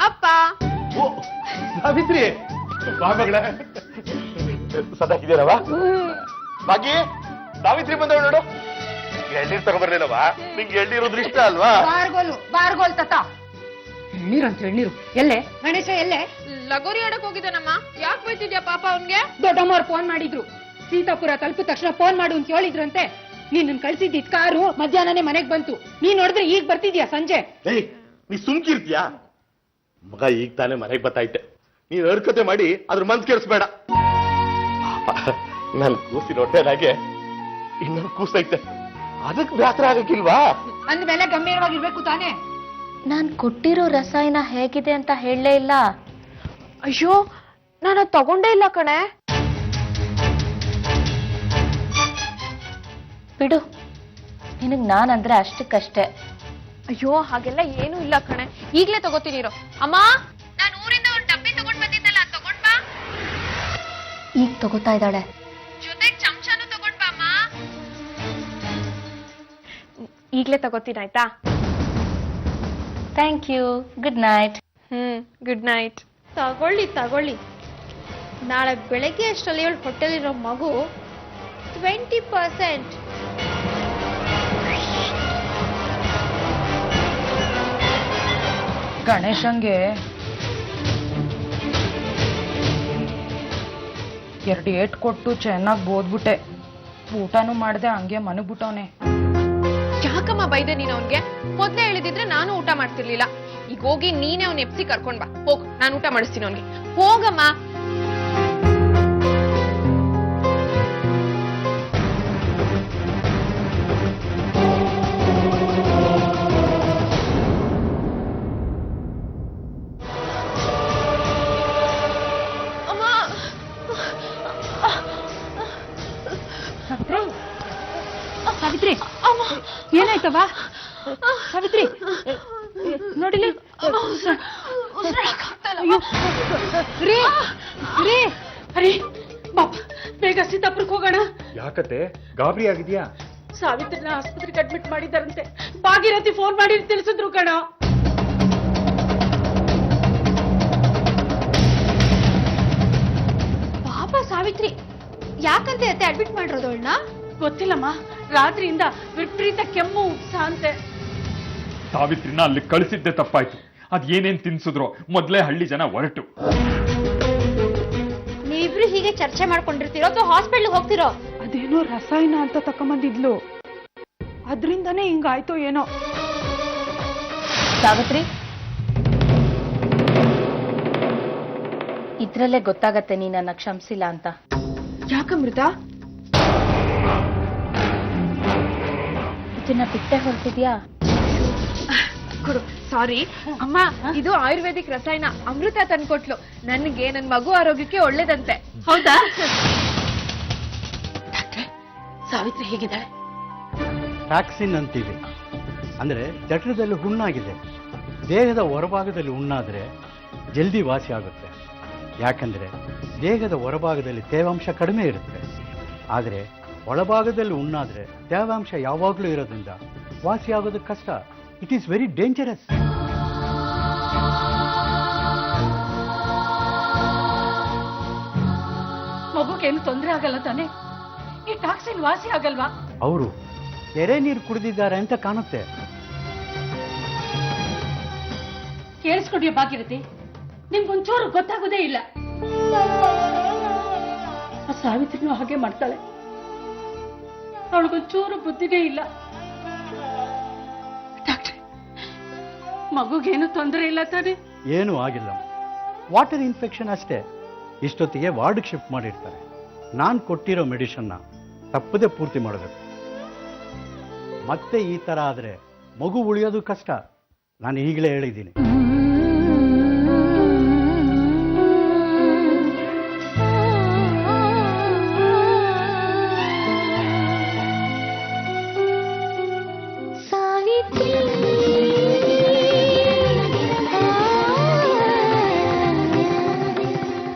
ಅಪ್ಪ ಸಾವಿತ್ರಿ ಬಾ ಮಗಳ ಸದಾಕಿದ್ದೀರವ ಬಾಗಿ ಸಾವಿತ್ರಿ ಬಂದವ ನೋಡು ಎಳ್ನೀರ್ ತಗೊಂಡ್ಬರ್ಲಿಲ್ಲವಾ ನಿಂಗೆ ಎಳ್ನೀರೋದ್ರ ಇಷ್ಟ ಅಲ್ವಾ ಬಾರ್ಗೋಲ್ ತತ ಎಳ್ನೀರು ಎಲ್ಲೇ ಗಣೇಶ ಎಲ್ಲೇ ಲಗೋರಿ ಆಡಕ್ ಹೋಗಿದ್ದಾನಮ್ಮ ಯಾಕೆ ಬೈತಿದ್ಯಾ ಪಾಪ ಅವನ್ಗೆ ದೊಡ್ಡಮ್ಮವ್ರು ಫೋನ್ ಮಾಡಿದ್ರು ಸೀತಾಪುರ ತಲುಪಿದ ತಕ್ಷಣ ಫೋನ್ ಮಾಡು ಅಂತ ಹೇಳಿದ್ರಂತೆ ನೀನ್ ಕಳ್ಸಿದ್ದಿದ್ ಕಾರು ಮಧ್ಯಾಹ್ನನೇ ಮನೆಗ್ ಬಂತು ನೀನ್ ನೋಡಿದ್ರೆ ಈಗ ಬರ್ತಿದ್ಯಾ ಸಂಜೆ ನೀ ಸುಮ್ಕಿರ್ತೀಯಾ ಮಗ ಈಗ ತಾನೇ ಮನೆಗೆ ಬತ್ತಾಯ್ತೆ ನೀನ್ ಅರ್ಕತೆ ಮಾಡಿ ಅದ್ರ ಮನ್ಸ್ ಕೆಡ್ಸ್ಬೇಡ ನನ್ ಕೂಸಿನ ಹೊಟ್ಟೆನಾಗೆ ಇನ್ನೊಂದು ಕೂಸೈತೆ ಅದಕ್ ಬ್ಯಾಸರ ಆಗಕ್ಕಿಲ್ವಾ ಅಂದ್ಮೇಲೆ ಗಂಭೀರವಾಗಿರ್ಬೇಕು ತಾನೇ ನಾನ್ ಕೊಟ್ಟಿರೋ ರಸಾಯನ ಹೇಗಿದೆ ಅಂತ ಹೇಳಲೇ ಇಲ್ಲ. ಅಯ್ಯೋ ನಾನು ತಗೊಂಡೇ ಇಲ್ಲ ಕಣೆ. ಬಿಡು, ನಿನಗ್ ನಾನಂದ್ರೆ ಅಷ್ಟಕ್ಕಷ್ಟೇ. ಅಯ್ಯೋ ಹಾಗೆಲ್ಲ ಏನೂ ಇಲ್ಲ ಕಣೆ, ಈಗ್ಲೇ ತಗೋತೀನಿರೋ. ಅಮ್ಮ ನಾನು ಊರಿಂದ ಒಂದು ಡಬ್ಬಿ ತಗೊಂಡ್ ಬಂದಿದ್ದಲ್ಲ, ತಗೊಂಡ್ ಬಾ. ಈಗ ತಗೋತಾ ಇದ್ದಾಳೆ. ಜೊತೆಗೆ ಚಮಚನೂ ತಗೊಂಡ್ ಬಾ ಅಮ್ಮ. ಈಗ್ಲೇ ತಗೋತೀನಿ ಆಯ್ತಾ? Thank you. Good night. Good night. ತಗೊಳ್ಳಿ. ನಾಳೆ ಬೆಳಗ್ಗೆ ಅಷ್ಟರಲ್ಲಿ ಇವಳು ಹೊಟ್ಟೆಲಿರೋ ಮಗು 20%. ಗಣೇಶಂಗೆ 2 ಏಟ್ ಕೊಟ್ಟು ಚೆನ್ನಾಗಿ ಬೋದ್ಬಿಟ್ಟೆ. ಊಟನೂ ಮಾಡ್ದೆ, ಹಂಗೆ ಮನಗ್ಬಿಟ್ಟವನೆ. ಯಾಕಮ್ಮ ಬೈದೆ ನೀನು ಅವನ್ಗೆ? ಮೊದ್ಲೇ ಹೇಳಿದಿದ್ರೆ ನಾನು ಊಟ ಮಾಡ್ತಿರ್ಲಿಲ್ಲ. ಈಗ ಹೋಗಿ ನೀನೇ ಅವ್ನ ಎಪ್ಸಿ ಕರ್ಕೊಂಡ್ ಬಾ. ಹೋಗ್, ನಾನು ಊಟ ಮಾಡಿಸ್ತೀನಿ ಅವನ್ಗೆ. ಹೋಗಮ್ಮ. ಸಾವಿತ್ರಿ, ಏನಾಯ್ತವ? ಸಾವಿತ್ರಿ ನೋಡಿಲಿ. ಬೇಗ ಸೀತಾಪುರಕ್ಕೆ ಹೋಗೋಣ. ಯಾಕತೆ ಗಾಬರಿ ಆಗಿದ್ಯಾ? ಸಾವಿತ್ರಿನ ಆಸ್ಪತ್ರೆಗೆ ಅಡ್ಮಿಟ್ ಮಾಡಿದಾರಂತೆ. ಭಾಗೀರಥಿ ಫೋನ್ ಮಾಡಿ ತಿಳಿಸಿದ್ರು ಕಣ. ಪಾಪ ಸಾವಿತ್ರಿ, ಯಾಕಂತೆ ಅತ್ತೆ ಅಡ್ಮಿಟ್ ಮಾಡಿರೋದು ಅವಳನ್ನ? ಗೊತ್ತಿಲ್ಲಮ್ಮ, ರಾತ್ರಿಯಿಂದ ವಿಪರೀತ ಕೆಮ್ಮು ಉಪ್ಸ ಅಂತೆ. ಸಾವಿತ್ರಿನ ಅಲ್ಲಿ ಕಳಿಸಿದ್ದೆ ತಪ್ಪಾಯ್ತು. ಅದ್ ಏನೇನ್ ತಿನ್ಸಿದ್ರು ಮೊದ್ಲೇ ಹಳ್ಳಿ ಜನ ಹೊರಟು. ನೀವಿಬ್ರು ಹೀಗೆ ಚರ್ಚೆ ಮಾಡ್ಕೊಂಡಿರ್ತೀರೋ ಅಥವಾ ಹಾಸ್ಪಿಟಲ್ ಹೋಗ್ತಿರೋ? ಅದೇನೋ ರಸಾಯನ ಅಂತ ತಕೊಂಬಂದಿದ್ಲು, ಅದ್ರಿಂದಾನೇ ಹಿಂಗಾಯ್ತೋ ಏನೋ. ಸಾವಿತ್ರಿ, ಇದ್ರಲ್ಲೇ ಗೊತ್ತಾಗತ್ತೆ ನೀ ನನ್ನ ಕ್ಷಮಿಸಿಲ್ಲ ಅಂತ. ಯಾಕಮೃತ? ಇದನ್ನ ಬಿಟ್ಟೆ ಹೊರಟಿದ್ಯಾ? ಕೊಡು. ಸಾರಿ ಅಮ್ಮ, ಇದು ಆಯುರ್ವೇದಿಕ್ ರಸಾಯನ. ಅಮೃತ ತಂದ್ಕೊಟ್ಲು ನನಗೆ. ನನ್ ಮಗು ಆರೋಗ್ಯಕ್ಕೆ ಒಳ್ಳೇದಂತೆ. ಹೌದಾ? ಸಾವಿತ್ರಿ ಹೇಗಿದ್ದಾಳೆ? ಟ್ಯಾಕ್ಸಿನ್ ಅಂತೀವಿ. ಅಂದ್ರೆ ಜಠರದಲ್ಲಿ ಹುಣ್ಣಾಗಿದೆ. ದೇಹದ ಹೊರಭಾಗದಲ್ಲಿ ಹುಣ್ಣಾದ್ರೆ ಜಲ್ದಿ ವಾಸಿ ಆಗುತ್ತೆ. ಯಾಕಂದ್ರೆ ದೇಹದ ಹೊರಭಾಗದಲ್ಲಿ ತೇವಾಂಶ ಕಡಿಮೆ ಇರುತ್ತೆ. ಆದರೆ ಒಳಭಾಗದಲ್ಲಿ ಹುಣ್ಣಾದ್ರೆ ತೇವಾಂಶ ಯಾವಾಗಲೂ ಇರೋದ್ರಿಂದ ವಾಸಿ ಆಗೋದು ಕಷ್ಟ. It is very dangerous. ಮಗುಗೇನು ತೊಂದರೆ ಆಗಲ್ಲ ತಾನೆ? ಈ ಟಾಕ್ಸಿನ್ ವಾಸಿ ಆಗಲ್ವಾ? ಅವರು ಎರೆ ನೀರು ಕುಡಿದಿದ್ದಾರೆ ಅಂತ ಕಾಣುತ್ತೆ. ಕೇಳಿಸ್ಕೊಡಿಯ ಭಾಗೀರಥಿ, ನಿಮ್ಗೊಂಚೂರು ಗೊತ್ತಾಗೋದೇ ಇಲ್ಲ. ಆ ಸಾವಿತ್ರಿನೂ ಹಾಗೆ ಮಾಡ್ತಾಳೆ. ಅವಳಿಗೊಂಚೂರು ಬುದ್ಧಿನೇ ಇಲ್ಲ. ಡಾಕ್ಟ್ರೆ, ಮಗುಗೇನು ತೊಂದರೆ ಇಲ್ಲ ತಾನೆ? ಏನೂ ಆಗಿಲ್ಲ. ವಾಟರ್ ಇನ್ಫೆಕ್ಷನ್ ಅಷ್ಟೇ. ಇಷ್ಟೊತ್ತಿಗೆ ವಾರ್ಡ್ಗೆ ಶಿಫ್ಟ್ ಮಾಡಿರ್ತಾರೆ. ನಾನು ಕೊಟ್ಟಿರೋ ಮೆಡಿಷನ್ನ ತಪ್ಪದೆ ಪೂರ್ತಿ ಮಾಡಬೇಕು. ಮತ್ತೆ ಈ ಥರ ಆದರೆ ಮಗು ಉಳಿಯೋದು ಕಷ್ಟ. ನಾನು ಈಗಲೇ ಹೇಳಿದ್ದೀನಿ.